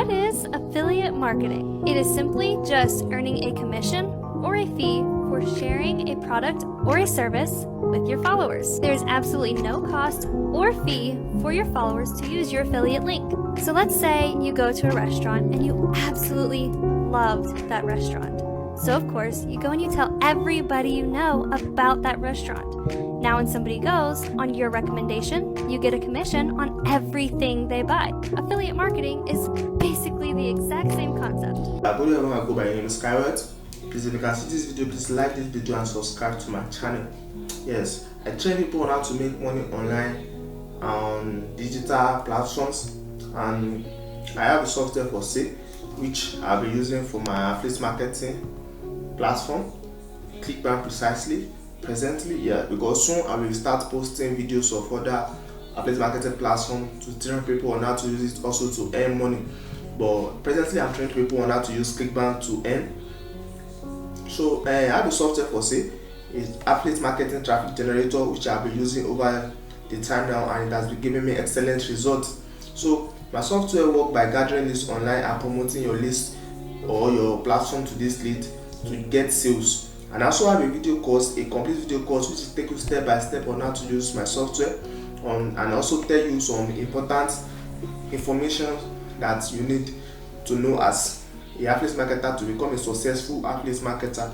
What is affiliate marketing? It is simply just earning a commission or a fee for sharing a product or a service with your followers. There's absolutely no cost or fee for your followers to use your affiliate link. So let's say you go to a restaurant and you absolutely loved that restaurant. So of course, you go and you tell everybody you know about that restaurant. Now when somebody goes, on your recommendation, you get a commission on everything they buy. Affiliate marketing is basically the exact same concept. I believe I'm gonna go by name is Skyward. Please, if you can see this video, please like this video and subscribe to my channel. Yes, I train people on how to make money online on digital platforms, and I have a software for sale which I'll be using for my affiliate marketing platform, ClickBank presently, because soon I will start posting videos of other affiliate marketing platforms to train people on how to use it also to earn money. But presently I'm training people on how to use ClickBank to earn. So I have a software for sale. It's affiliate marketing traffic generator, which I've been using over the time now, and it has been giving me excellent results. So my software works by gathering leads online and promoting your list or your platform to this lead to get sales. And I also have a video course, a complete video course, which will take you step by step on how to use my software and also tell you some important information that you need to know as a affiliate marketer to become a successful affiliate marketer.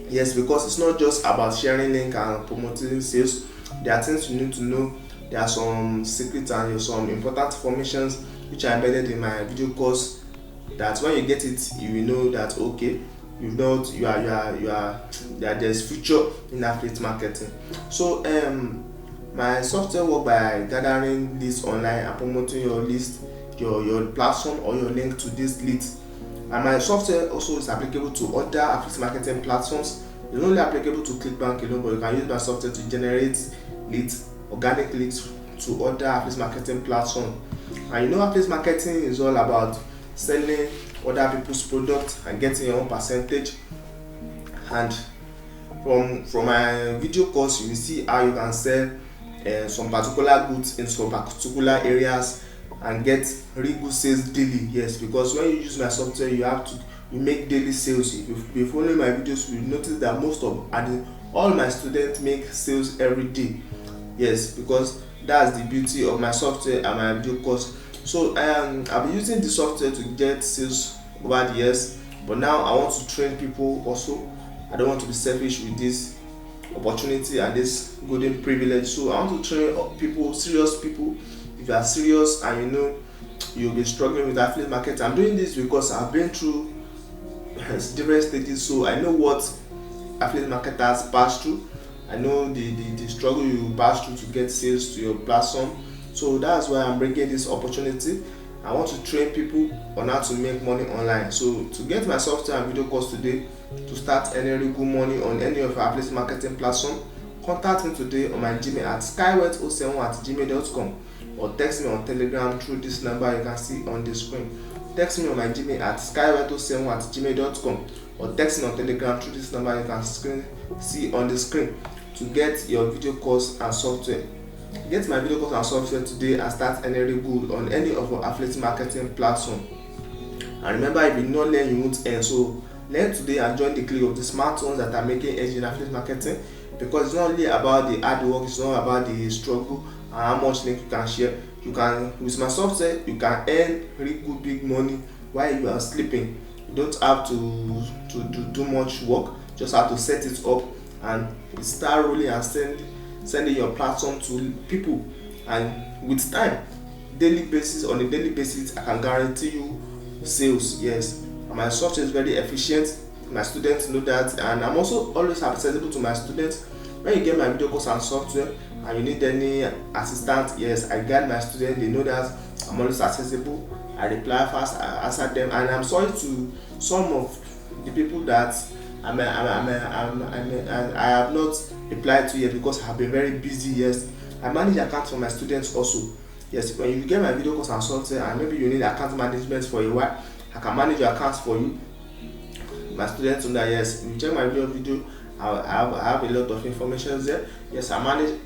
Yes, because it's not just about sharing link and promoting sales. There are things you need to know. There are some secrets and some important information which are embedded in my video course, that when you get it, you will know that okay, there's future in affiliate marketing. So my software works by gathering leads online and promoting your list, your platform or your link to this leads. And my software also is applicable to other affiliate marketing platforms. It's not only applicable to ClickBank alone, but you can use my software to generate leads, organic leads to other affiliate marketing platforms. And you know, affiliate marketing is all about selling other people's products and getting your own percentage. And from my video course, you will see how you can sell some particular goods in some particular areas and get really good sales daily. Yes, because when you use my software, you make daily sales. If you follow my videos, you notice that all my students make sales every day. Yes, because that's the beauty of my software and my video course. So I've been using this software to get sales over the years, but now I want to train people also. I don't want to be selfish with this opportunity and this golden privilege. So I want to train people, serious people. If you are serious and you know you'll be struggling with affiliate marketing, I'm doing this because I've been through different stages, so I know what affiliate marketers pass through. I know the struggle you pass through to get sales to your platform. So that's why I'm bringing this opportunity. I want to train people on how to make money online. So to get my software and video course today, to start earning good money on any of our affiliate marketing platform, contact me today on my Gmail at skywet07@gmail.com, or text me on Telegram through this number you can see on the screen. Text me on my Gmail at skywet07@gmail.com, or text me on Telegram through this number you can see on the screen to get your video course and software. Get my video course and software today and start earning good on any of our affiliate marketing platform. And remember, if you not learn, you won't earn. So learn today and join the clique of the smart ones that are making edge in affiliate marketing, because it's not only about the hard work, it's not about the struggle and how much link you can share. You can, with my software, you can earn really good big money while you are sleeping. You don't have to do much work, just have to set it up and start rolling and sending your platform to people. And with time, on a daily basis, I can guarantee you sales. Yes, and my software is very efficient. My students know that, and I'm also always accessible to my students. When you get my video course and software and you need any assistance, yes, I guide my students. They know that I'm always accessible. I reply fast, I answer them, and I'm sorry to some of the people that I have not replied to yet because I have been very busy. Yes, I manage accounts for my students also. Yes, when you get my video course and software and maybe you need account management for a while, I can manage your accounts for you. My students know that. Yes, if you check my video, I have a lot of information there. Yes, I manage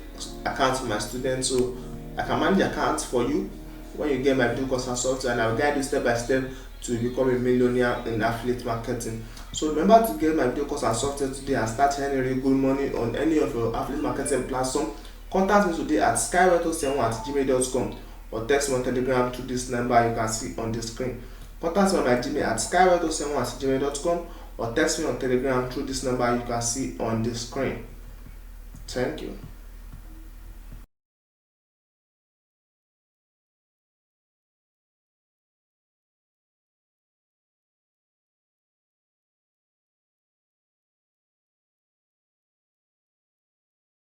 accounts for my students, so I can manage accounts for you when you get my video course and software, and I'll guide you step by step to become a millionaire in affiliate marketing. So remember to get my video course and software today and start earning really good money on any of your affiliate marketing platform. Contact me today at skyway271@gmail.com or text me on Telegram to this number you can see on the screen. Contact me on my Gmail at skyway271@gmail.com or text me on Telegram through this number you can see on the screen. Thank you.